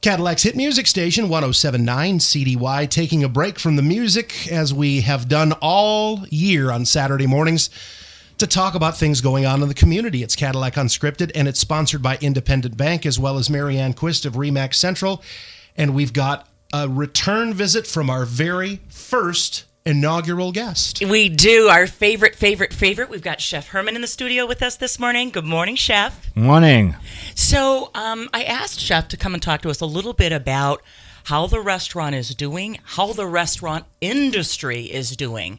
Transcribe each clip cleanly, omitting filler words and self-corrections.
Cadillac's hit music station, 107.9 CDY, taking a break from the music as we have done all year on Saturday mornings to talk about things going on in the community. It's Cadillac Unscripted, and it's sponsored by Independent Bank as well as Marianne Quist of Remax Central. And we've got a return visit from our very first inaugural guest. We do. Our favorite. We've got Chef Hermann in the studio with us this morning. Good morning, Chef. Morning. So I asked Chef to come and talk to us a little bit about how the restaurant is doing, how the restaurant industry is doing.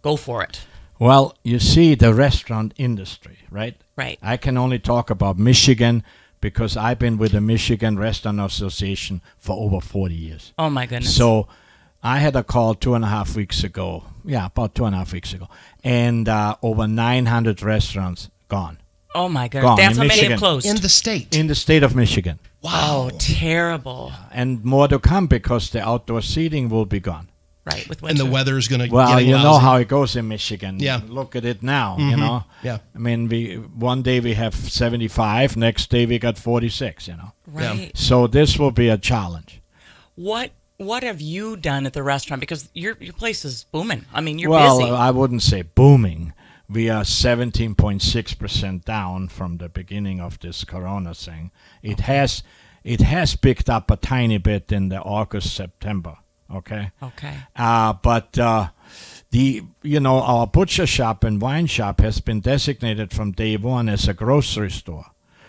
Go for it. Well, you see, the restaurant industry, right? Right. I can only talk about Michigan because I've been with the Michigan Restaurant Association for over 40 years. Oh, my goodness. So I had a call 2.5 weeks ago. Yeah, about 2.5 weeks ago. And over 900 restaurants gone. Oh, my goodness. Gone That's in how many Michigan. have closed. In the state. In the state of Michigan. Wow. Oh, terrible. And more to come because the outdoor seating will be gone. Right, with And winter. the weather's going to Well, get you know lousy. how it goes in Michigan. Yeah. Look at it now, you know. Yeah. I mean, one day we have 75, next day we got 46, you know. Right. So this will be a challenge. What have you done at the restaurant? Because your place is booming. I mean, you're Well, busy. I wouldn't say booming. We are 17.6% down from the beginning of this corona thing. It has picked up a tiny bit in the August, September. Okay. But our butcher shop and wine shop has been designated from day one as a grocery store.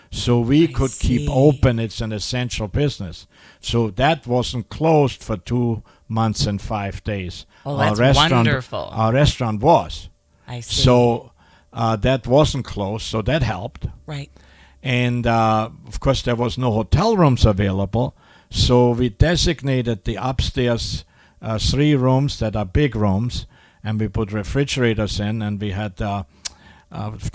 So we could keep open. It's an essential business. So that wasn't closed for 2 months and 5 days. Oh, that's wonderful. Our restaurant was. I see. So that wasn't closed, so that helped. Right. And, of course, there was no hotel rooms available. So we designated the upstairs 3 rooms that are big rooms, and we put refrigerators in, and we had the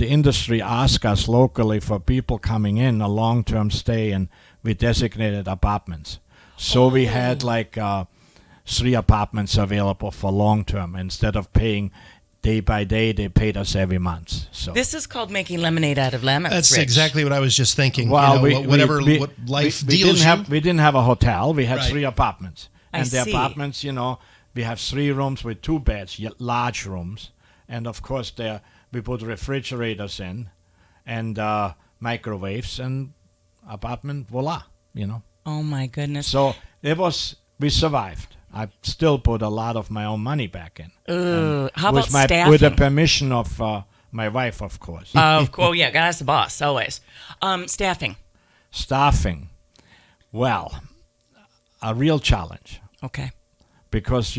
industry ask us locally for people coming in, a long-term stay, and we designated apartments. So we had 3 apartments available for long-term. Instead of paying day by day, they paid us every month. So This is called making lemonade out of lemons. That's Rich. exactly what I was just thinking. Well, what life deals you. We didn't have a hotel. We had Right. 3 apartments. I And the see. apartments, we have 3 rooms with 2 beds, large rooms. And, of course, we put refrigerators in and microwaves and apartment, voila, Oh, my goodness. So we survived. I still put a lot of my own money back in. How about staffing? With the permission of my wife, of course. Yeah, that's the boss, always. Staffing. Staffing, well, a real challenge. Okay. Because,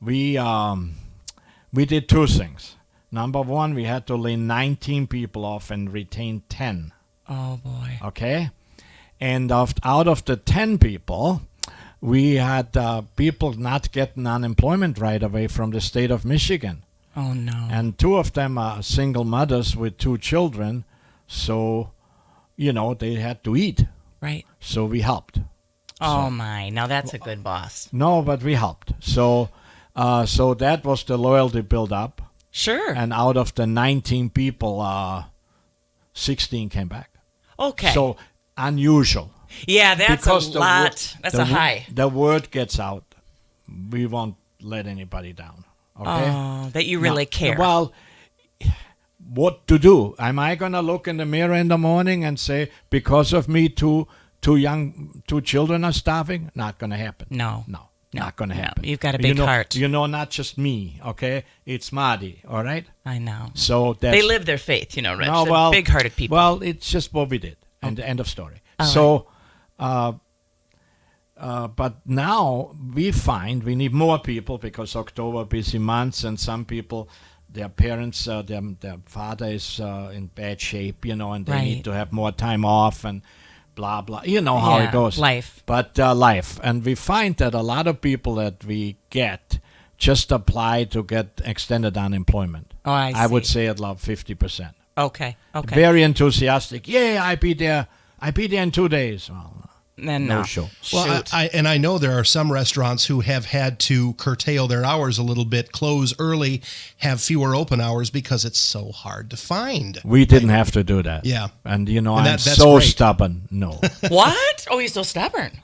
we did 2 things. Number one, we had to lay 19 people off and retain 10. Oh, boy. Okay? And out of the 10 people, we had people not getting unemployment right away from the state of Michigan. Oh, no. And 2 of them are single mothers with 2 children. So, they had to eat. Right. So we helped. Oh, my. Now that's a good boss. No, but we helped. So that was the loyalty build up. Sure. And out of the 19 people, 16 came back. Okay. So unusual. Yeah, that's Because a lot. That's a high. The word gets out. We won't let anybody down. Okay? Oh, that you really care. Well, what to do? Am I going to look in the mirror in the morning and say, because of me, two children are starving? Not going to happen. No. Not going to happen. You've got a big heart. Not just me, okay? It's Marty, all right? I know. So They live their faith, Rich. No, They're well, big-hearted people. Well, it's just what we did, and the end of story. All So, but now we find we need more people because October busy months, and some people, their parents, their father is in bad shape, and they Right. need to have more time off and blah blah. You know how Yeah, it goes. life. But life, and we find that a lot of people that we get just apply to get extended unemployment. Oh, I would see. say at like 50%. Okay. Very enthusiastic. Yeah, I be there in 2 days. Well, Then no no. show. Well, Shoot. I know there are some restaurants who have had to curtail their hours a little bit, close early, have fewer open hours because it's so hard to find. We didn't have to do that. Yeah. And, And I'm that's so great. stubborn. No. What? Oh, he's so stubborn.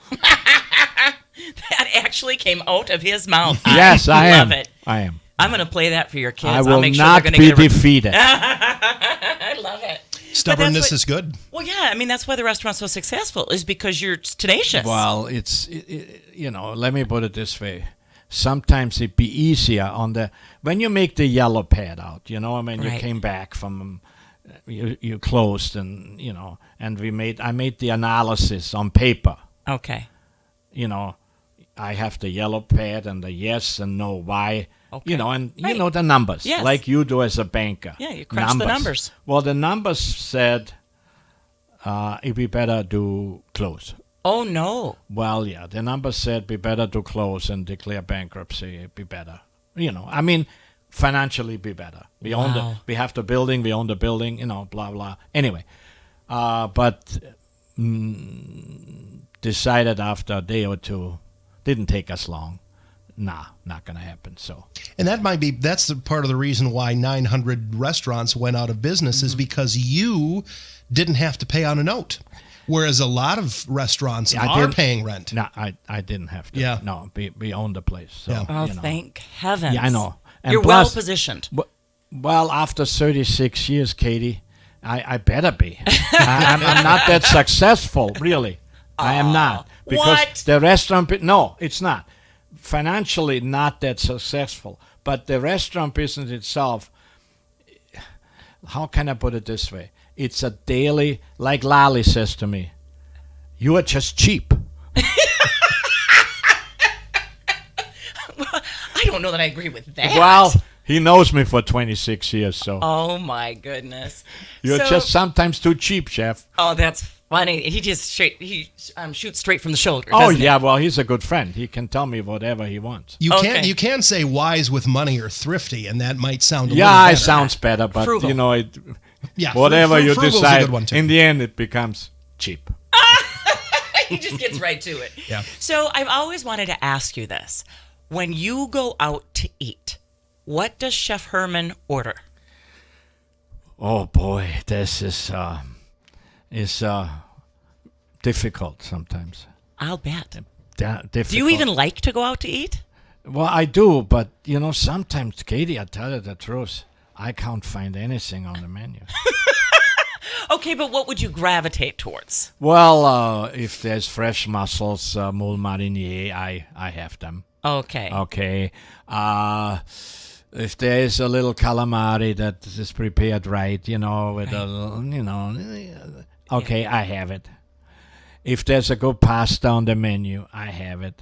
That actually came out of his mouth. Yes, I am. love it. I am. I'm going to play that for your kids. I I'll will make sure not they're be going to get defeated. I love it. Stubbornness what- is good. Well, yeah. I mean, that's why the restaurant's so successful is because you're tenacious. Well, let me put it this way. Sometimes it'd be easier when you make the yellow pad out, you Right. came back from, you closed and, and I made the analysis on paper. Okay. I have the yellow pad and the yes and no why, Okay. and Right. the numbers, Yes. like you do as a banker. Yeah, you crunch the numbers. Well, the numbers said it'd be better to close. Oh, no. Well, yeah, the numbers said be better to close and declare bankruptcy. It'd be better. Financially be better. We Wow. we have the building, we own the building, blah, blah. Anyway, but decided after a day or two, didn't take us long. Nah, not going to happen. So, And that's the part of the reason why 900 restaurants went out of business is because you didn't have to pay on a note. Whereas a lot of restaurants I are didn't- paying rent. no, I didn't have to. Yeah. No, we owned the place. So, Yeah. Oh, thank heavens. Yeah, I know. And You're plus- well positioned. Well, after 36 years, Katie, I better be. I'm not that successful, really. I am not. Because what? the restaurant, no, it's not. Financially, not that successful. But the restaurant business itself, how can I put it this way? It's a daily, like Lali says to me, you are just cheap. I don't know that I agree with that. Well, he knows me for 26 years, so Oh, my goodness. you're So- just sometimes too cheap, Chef. Oh, that's funny. He just shoots straight from the shoulder. Oh doesn't he? yeah, well he's a good friend. He can tell me whatever he wants. Okay. You can say wise with money or thrifty, and that might sound a Yeah, little it better. sounds better, but Frugal. Yeah, whatever you frugal's a decide, good one, too. in the end it becomes cheap. He just gets right to it. Yeah. So I've always wanted to ask you this. When you go out to eat, what does Chef Hermann order? Oh boy, this is difficult sometimes. I'll bet. Difficult. Do you even like to go out to eat? Well, I do, but sometimes, Katie, I tell you the truth, I can't find anything on the menu. Okay, but what would you gravitate towards? Well, if there's fresh mussels, moule marinier, I have them. Okay. Okay. If there is a little calamari that is prepared right, with a little, okay, I have it. If there's a good pasta on the menu, I have it.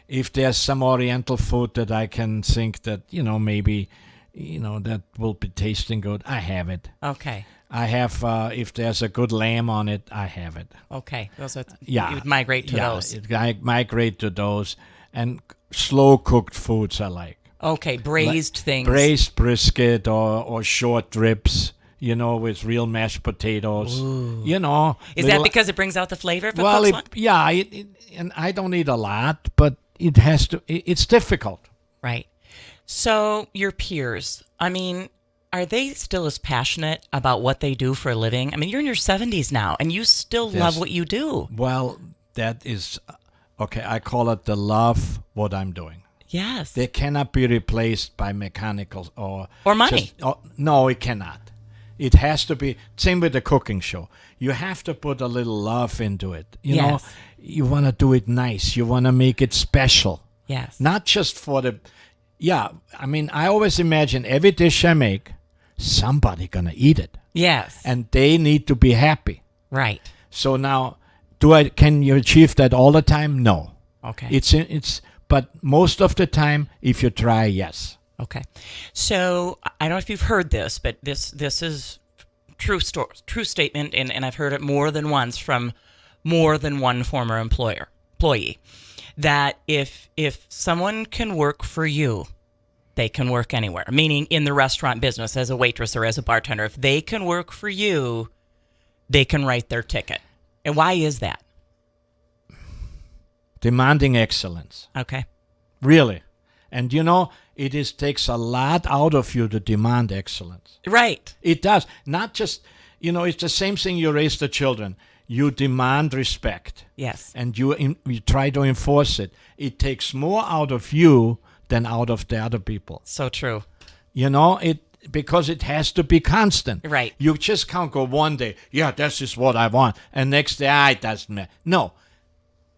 If there's some Oriental food that I can think that, maybe, that will be tasting good, I have it. Okay. I have, if there's a good lamb on it, I have it. Okay. Those are Yeah. you would migrate to those. I migrate to those. And slow cooked foods I like. Okay, braised things. Braised brisket or short ribs, with real mashed potatoes. Is that because it brings out the flavor? If it Well, cooks well? and I don't eat a lot, but it has to. It's difficult. Right. So your peers, I mean, are they still as passionate about what they do for a living? I mean, you're in your 70s now, and you still love what you do. Well, that is okay. I call it the love what I'm doing. Yes. They cannot be replaced by mechanical or money. No, it cannot. It has to be same with the cooking show. You have to put a little love into it. You know, Yes. you want to do it nice. You want to make it special. Yes. Not just for the. Yeah, I mean, I always imagine every dish I make, somebody gonna eat it, Yes. and they need to be happy. Right. So now, can you achieve that all the time? No. Okay. It's but most of the time, if you try, yes. Okay. So I don't know if you've heard this, but this is true statement, and I've heard it more than once from more than one former employee, that if someone can work for you, they can work anywhere. Meaning in the restaurant business as a waitress or as a bartender, if they can work for you, they can write their ticket. And why is that? demanding excellence. Okay. Really. And it takes a lot out of you to demand excellence. Right. It does. Not just, it's the same thing you raise the children. You demand respect. Yes. And you try to enforce it. It takes more out of you than out of the other people. So true. Because it has to be constant. Right. You just can't go one day, this is what I want, and next day, it doesn't matter. No.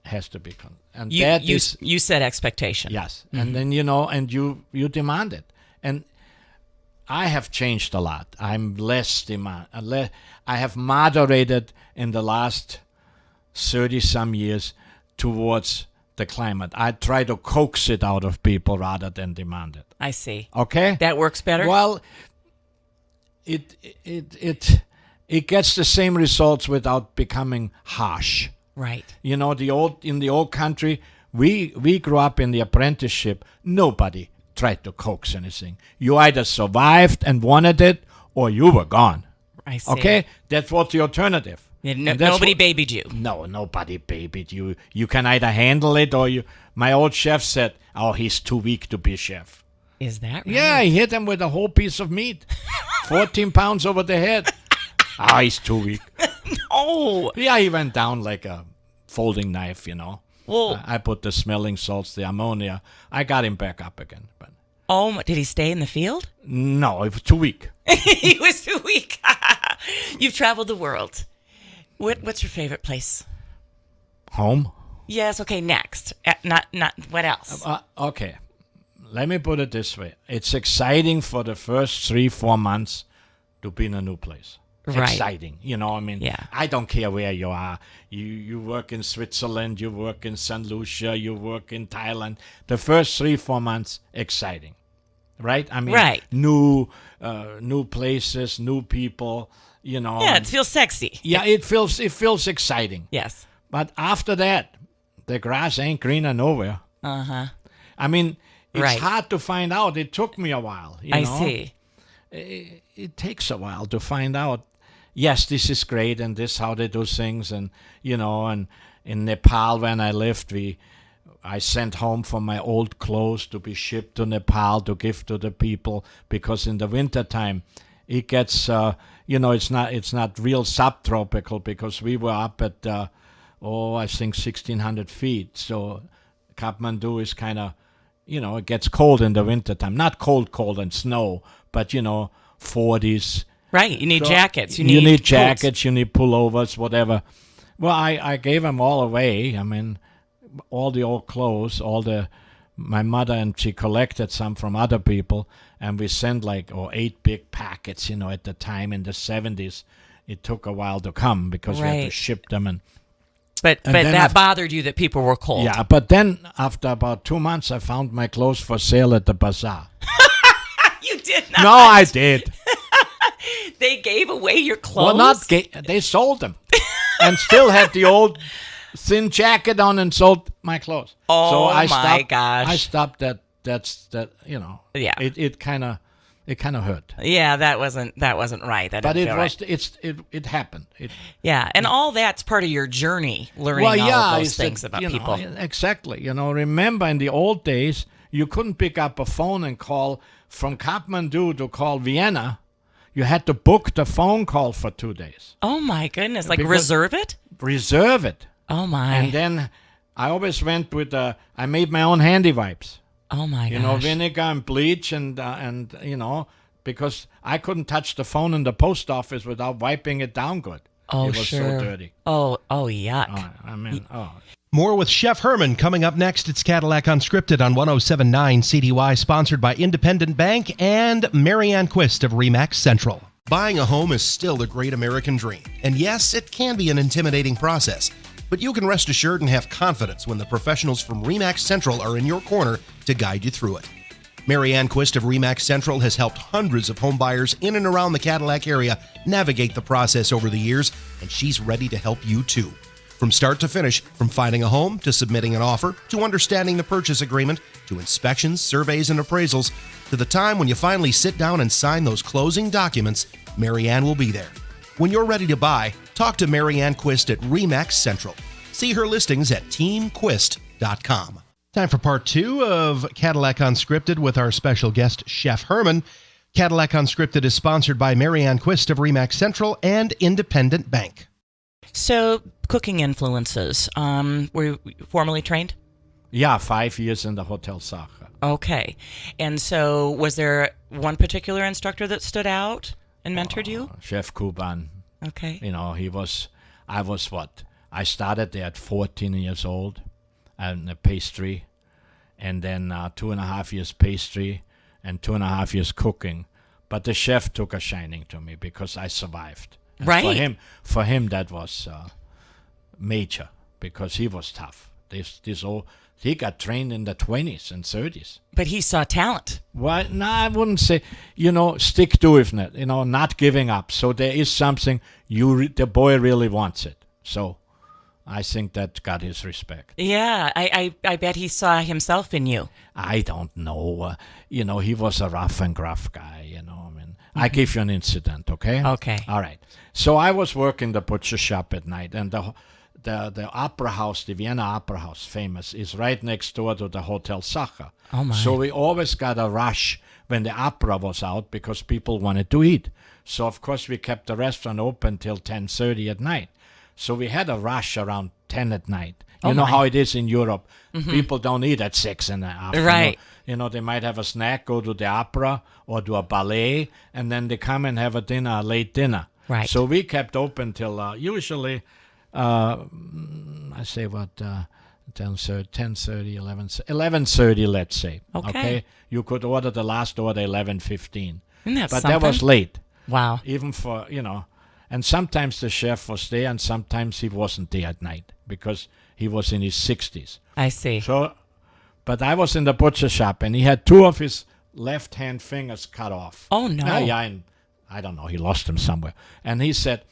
It has to be constant. And you set expectation. Yes. Mm-hmm. And then, and you demand it. And I have changed a lot. I'm less demand. I have moderated in the last 30-some years towards the climate. I try to coax it out of people rather than demand it. I see. Okay? That works better? Well, it gets the same results without becoming harsh. Right. In the old country, we grew up in the apprenticeship. Nobody tried to coax anything. You either survived and wanted it, or you were gone. I see. Okay? That's what's the alternative. Nobody babied you. No, nobody babied you. You can either handle it or you. My old chef said, he's too weak to be chef. Is that right? Yeah, he hit him with a whole piece of meat. 14 pounds over the head. He's too weak. No. Yeah, he went down like a folding knife, Well, I put the smelling salts, the ammonia. I got him back up again. But did he stay in the field? no, he was too weak. He was too weak. You've traveled the world. What's your favorite place? Home? Yes. Okay. Next. Not. What else? Okay. Let me put it this way. It's exciting for the first 3-4 months to be in a new place. Right. Exciting. Yeah. I don't care where you are. You work in Switzerland, you work in St. Lucia, you work in Thailand. The first 3-4 months, exciting. Right? Right. New places, new people, Yeah, it feels sexy. Yeah, it feels exciting. Yes. But after that, the grass ain't greener nowhere. Uh-huh. It's Right. hard to find out. It took me a while. I see. It takes a while to find out. Yes, this is great, and this is how they do things, and and in Nepal when I lived, I sent home for my old clothes to be shipped to Nepal to give to the people, because in the wintertime it gets it's not real subtropical, because we were up at I think 1,600 feet, so Kathmandu is kind of it gets cold in the wintertime. Not cold and snow, but 40s. Right. You need jackets. You need jackets. Coats. You need pullovers, whatever. Well, I gave them all away. All the old clothes, my mother, and she collected some from other people, and we sent 8 big packets, at the time in the 70s. It took a while to come because we had to ship them. But that bothered you that people were cold. Yeah, but then after about 2 months, I found my clothes for sale at the bazaar. You did not. No, I did. They gave away your clothes? Well, they sold them. And still had the old thin jacket on and sold my clothes. Oh, so my gosh. I stopped that. Yeah. It kind of hurt. Yeah, that wasn't right. That But didn't it feel was right. it happened. Yeah, and all that's part of your journey, learning all of those things about people. Exactly. Remember in the old days, you couldn't pick up a phone and call from Kathmandu to call Vienna. You had to book the phone call for 2 days. Oh my goodness! Reserve it? Reserve it. Oh my! And then I always went with I made my own handy wipes. Oh my gosh! Vinegar and bleach and because I couldn't touch the phone in the post office without wiping it down good. Oh, it was sure. so dirty. Oh, yuck! More with Chef Hermann coming up next. It's Cadillac Unscripted on 107.9 CDY, sponsored by Independent Bank and Marianne Quist of RE/MAX Central. Buying a home is still the great American dream. And yes, it can be an intimidating process. But you can rest assured and have confidence when the professionals from RE/MAX Central are in your corner to guide you through it. Marianne Quist of RE/MAX Central has helped hundreds of home buyers in and around the Cadillac area navigate the process over the years, and she's ready to help you too. From start to finish, from finding a home to submitting an offer, to understanding the purchase agreement, to inspections, surveys, and appraisals, to the time when you finally sit down and sign those closing documents, Marianne will be there. When you're ready to buy, talk to Marianne Quist at RE/MAX Central. See her listings at teamquist.com. cadillacunscripted.com. Time for part 2 of Cadillac Unscripted with our special guest, Chef Hermann. Cadillac Unscripted is sponsored by Marianne Quist of Remax Central and Independent Bank. So, cooking influences. Were you formally trained? Yeah, 5 years in the Hotel Sacher. Okay. And so, was there one particular instructor that stood out and mentored you? Chef Kuban. Okay. You know, I started there at 14 years old and a pastry, and then 2.5 years pastry and 2.5 years cooking. But the chef took a shining to me because I survived. And right. For him that was major because he was tough. He got trained in the 20s and 30s. But he saw talent. Well, no, I wouldn't say, stick to it, not giving up. So there is something, the boy really wants it. So I think that got his respect. Yeah, I bet he saw himself in you. I don't know. He was a rough and gruff guy, I give you an incident, okay? Okay. All right. So I was working the butcher shop at night, and the opera house, the Vienna Opera House, famous, is right next door to the Hotel Sacher. Oh, my. So we always got a rush when the opera was out because people wanted to eat. So, of course, we kept the restaurant open till 10:30 at night. So we had a rush around 10 at night. You know how it is in Europe. Mm-hmm. People don't eat at 6 in the afternoon. Right. They might have a snack, go to the opera or do a ballet, and then they come and have a late dinner. Right. So we kept open till usually, 11:30, let's say. Okay. You could order the last order 11:15. Isn't that But something? that was late. Wow. Even for, and sometimes the chef was there and sometimes he wasn't there at night because he was in his 60s. I see. So, but I was in the butcher shop and he had 2 of his left-hand fingers cut off. Oh, no. And I don't know, he lost them somewhere. And he said,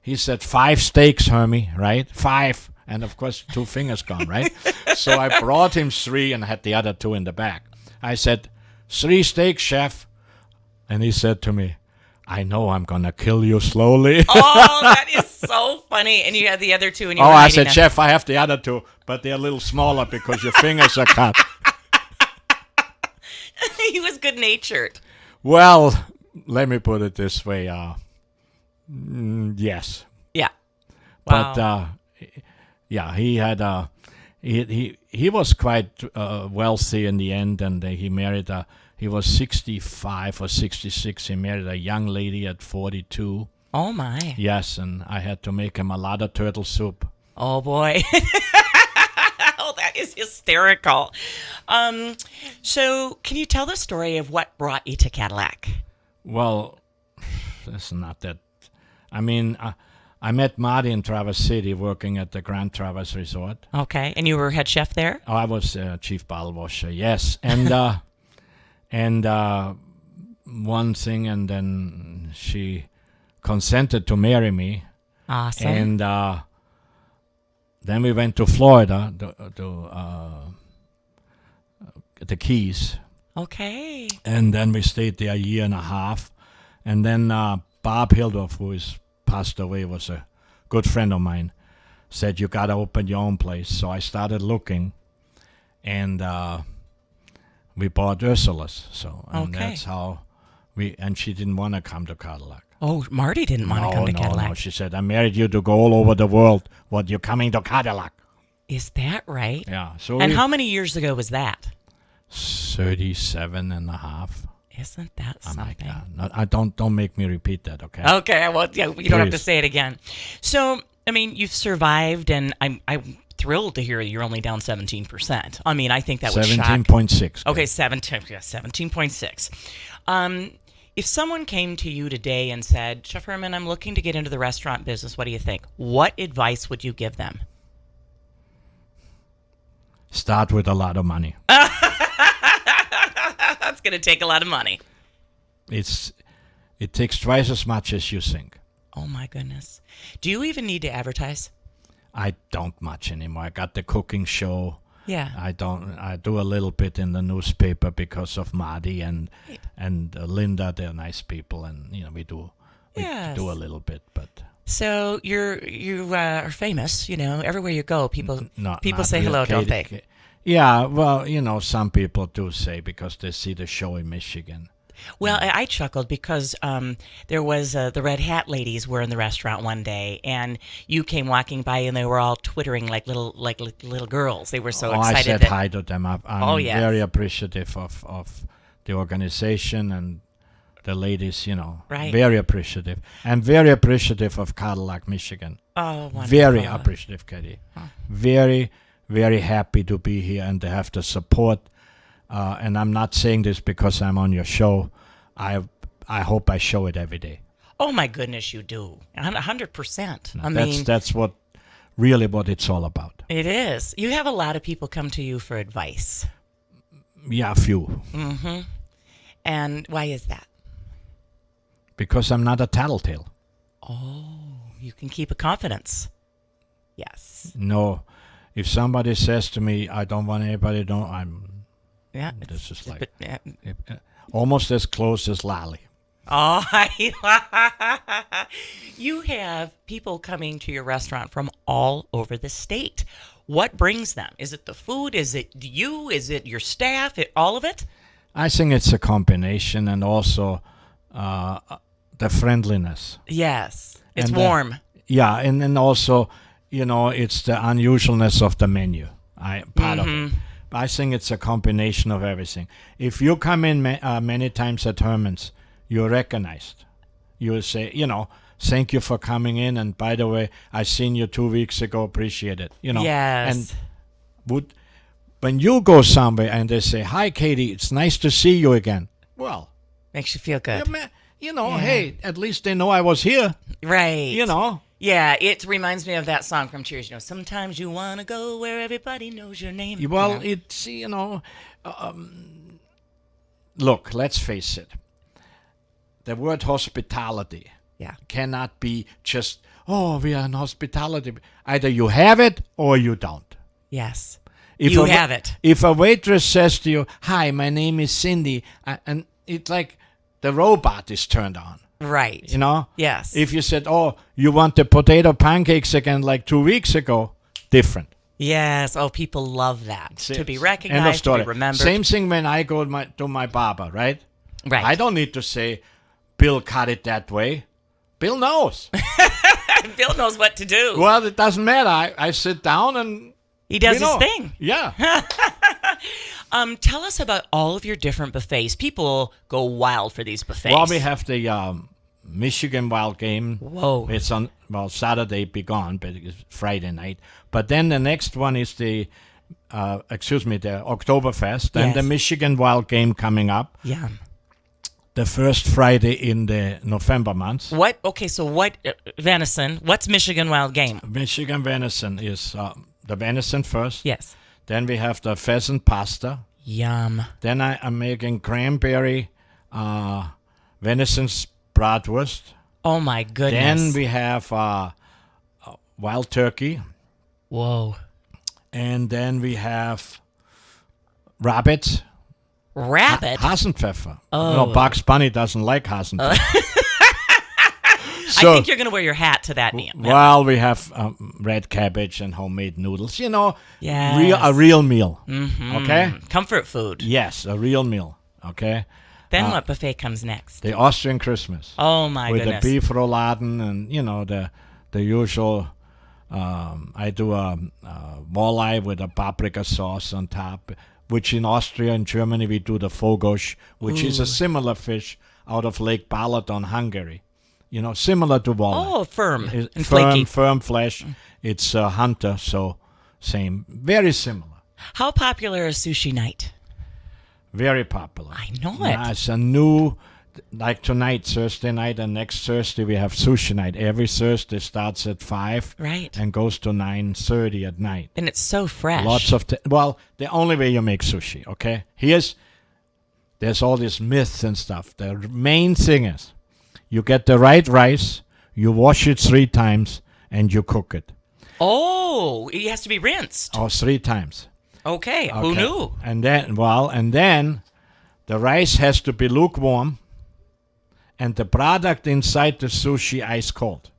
5 steaks, Hermie, right? 5. And of course, 2 fingers gone, right? So I brought him 3 and had the other 2 in the back. I said, 3 steaks, chef. And he said to me, I know I'm going to kill you slowly. Oh, that is so funny. And you had the other 2 and you were I hiding said, them. chef, I have the other 2, but they're a little smaller because your fingers are cut. He was good-natured. Well, let me put it this way. Yes. Yeah. Wow. But, he had he was quite wealthy in the end, and he married he was 65 or 66. He married a young lady at 42. Oh, my. Yes, and I had to make him a lot of turtle soup. Oh, boy. Oh, that is hysterical. So can you tell the story of what brought you to Cadillac? Well, that's not that. I mean, I met Marty in Traverse City working at the Grand Traverse Resort. Okay. And you were head chef there? Oh, I was chief bottle washer, yes. And one thing, and then she consented to marry me. Awesome. And then we went to Florida, to the Keys. Okay. And then we stayed there a year and a half. And then Bob Hildorf, who is passed away, was a good friend of mine, said, you got to open your own place. So I started looking, and we bought Ursula's. So, and that's how and she didn't want to come to Cadillac. Oh, Marty didn't want to come to Cadillac. No, she said, I married you to go all over the world. What, you're coming to Cadillac? Is that right? Yeah. So and how many years ago was that? 37 and a half. Isn't that something? No, don't make me repeat that, okay? Okay, well, yeah, you don't have to Please. say it again. So, I mean, you've survived, and I'm thrilled to hear you're only down 17%. I mean, I think that would shock. 17.6. Okay, 17.6. If someone came to you today and said, Chef Hermann, I'm looking to get into the restaurant business, what do you think? What advice would you give them? Start with a lot of money. That's going to take a lot of money. It takes twice as much as you think. Oh, my goodness. Do you even need to advertise? I don't much anymore. I got the cooking show. Yeah. I do a little bit in the newspaper because of Marty and Linda. They're nice people, and we do a little bit. But So you are famous, everywhere you go, people Not say real, hello, don't Katie. they? Yeah, well, some people do say because they see the show in Michigan. Well, I chuckled because there was the red hat ladies were in the restaurant one day, and you came walking by, and they were all twittering like little girls. They were so excited. I said that, hi to them. I'm Oh, yes. very appreciative of the organization and the ladies, Right. very appreciative. And very appreciative of Cadillac, Michigan. Oh, wonderful. Very appreciative, Katie. Very, very happy to be here and to have the support. And I'm not saying this because I'm on your show. I hope I show it every day. Oh my goodness, you do 100%. I mean, That's what it's all about. it is. You have a lot of people come to you for advice, Yeah, a few. and why is that? Because I'm not a tattletale. You can keep a confidence. Yes. No, if somebody says to me, I don't want anybody to know, Yeah. this is like But, yeah. almost as close as Lally. Oh, you have people coming to your restaurant from all over the state. What brings them? Is it the food? Is it you? Is it your staff? All of it? I think it's a combination, and also the friendliness. Yes. It's And, warm. Yeah, and then also, it's the unusualness of the menu. Part of it. I think it's a combination of everything. If you come in many times at Hermanns, you're recognized. You'll say, thank you for coming in, and by the way, I seen you 2 weeks ago, appreciate it. Yes. And when you go somewhere and they say, hi, Katie, it's nice to see you again. Well, Makes you feel good. hey, at least they know I was here, Right. Yeah, it reminds me of that song from Cheers. Sometimes you want to go where everybody knows your name. Well, it's, look, let's face it. The word hospitality Yeah. cannot be just, we are in hospitality. Either you have it or you don't. Yes. If You have it. If a waitress says to you, hi, my name is Cindy, and it's like the robot is turned on. Right. Yes. If you said, you want the potato pancakes again like 2 weeks ago, different. Yes. Oh, people love that. To be End of recognized, to story. be remembered. Same thing when I go to my barber, right? Right. I don't need to say, Bill cut it that way. Bill knows. Bill knows what to do. Well, it doesn't matter. I sit down and He does his thing. Yeah. Tell us about all of your different buffets. People go wild for these buffets. Well, we have the Michigan Wild Game. Whoa. It's on, Saturday be gone, but it's Friday night. But then the next one is the Oktoberfest, and Yes. the Michigan Wild Game coming up. Yeah. The first Friday in the November month. What? Okay, so what? Venison. What's Michigan Wild Game? Michigan venison is the venison first. Yes. Then we have the pheasant pasta. Yum. Then I am making cranberry venison bratwurst. Oh my goodness. Then we have wild turkey. Whoa. And then we have rabbit. Rabbit. Hasenpfeffer. Oh. No, Bugs Bunny doesn't like Hasenpfeffer. I think you're going to wear your hat to that meal. Well, we have red cabbage and homemade noodles. Yes. A real meal. Mm-hmm. Okay? Comfort food. Yes, a real meal. Okay? Then what buffet comes next? The Austrian Christmas. Oh my with goodness. the beef rouladen and, the usual. I do a walleye with a paprika sauce on top, which in Austria and Germany we do the Fogosh, which is a similar fish out of Lake Balaton, Hungary. Similar to walleye. Oh, firm and firm, flaky. firm flesh. It's a hunter, so same. Very similar. How popular is sushi night? Very popular. I know it. It's a new, like tonight, Thursday night, and next Thursday we have sushi night. Every Thursday starts at 5 Right. and goes to 9:30 at night. And it's so fresh. Lots of the only way you make sushi, okay? There's all this myths and stuff. The main thing is you get the right rice, you wash it 3 times, and you cook it. Oh, it has to be rinsed. Oh, 3 times. Okay. Who Okay. knew? And then the rice has to be lukewarm, and the product inside the sushi ice cold.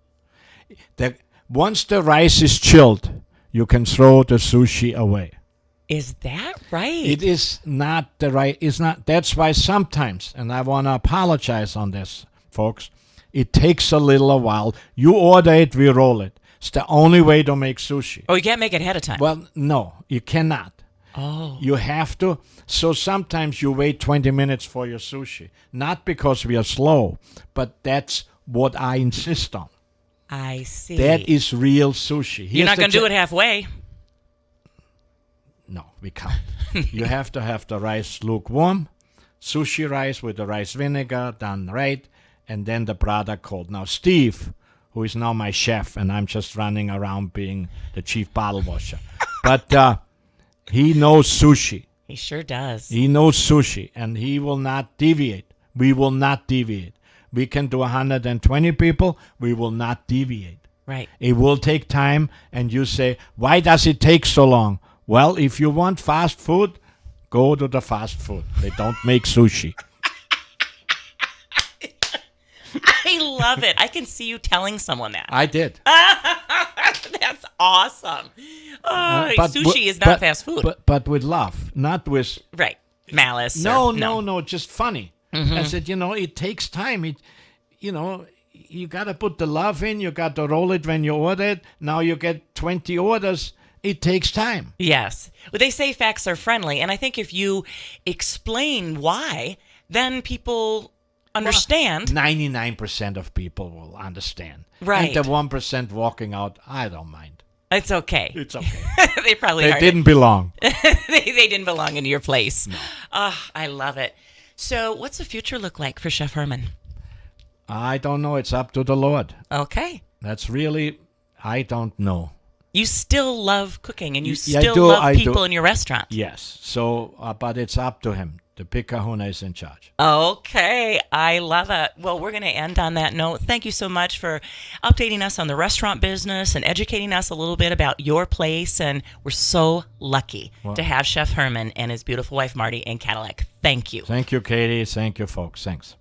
Once the rice is chilled, you can throw the sushi away. Is that right? It is not the right. It's not. That's why sometimes, and I want to apologize on this, folks. It takes a little while. You order it, we roll it. It's the only way to make sushi. Oh, you can't make it ahead of time. Well, no, you cannot. Oh. You have to. So sometimes you wait 20 minutes for your sushi. Not because we are slow, but that's what I insist on. I see. That is real sushi. You're not going to do it halfway. No, we can't. You have to have the rice lukewarm, sushi rice with the rice vinegar done right, and then the product cold. Now, Steve, who is now my chef, and I'm just running around being the chief bottle washer, but he knows sushi. He sure does. He knows sushi, and he will not deviate. We will not deviate. We can do 120 people. We will not deviate. Right. It will take time, and you say, why does it take so long? Well, if you want fast food, go to the fast food. They don't make sushi. I love it. I can see you telling someone that. I did. That's awesome. Sushi is not fast food. But with love, not with... Right. Malice. No, just funny. I said, it takes time. You got to put the love in. You got to roll it when you order it. Now you get 20 orders. It takes time. Yes. Well, they say facts are friendly. And I think if you explain why, then people understand. 99% of people will understand. Right. And the 1% walking out, I don't mind. It's okay. It's okay. They probably They didn't belong. they didn't belong in your place. No. I love it. So what's the future look like for Chef Hermann? I don't know. It's up to the Lord. Okay. That's really, I don't know. You still love cooking, and you still love people in your restaurant. Yes. So, but it's up to him. The big kahuna is in charge. Okay. I love it. Well, we're going to end on that note. Thank you so much for updating us on the restaurant business and educating us a little bit about your place. And we're so lucky to have Chef Hermann and his beautiful wife, Marty, in Cadillac. Thank you. Thank you, Katie. Thank you, folks. Thanks.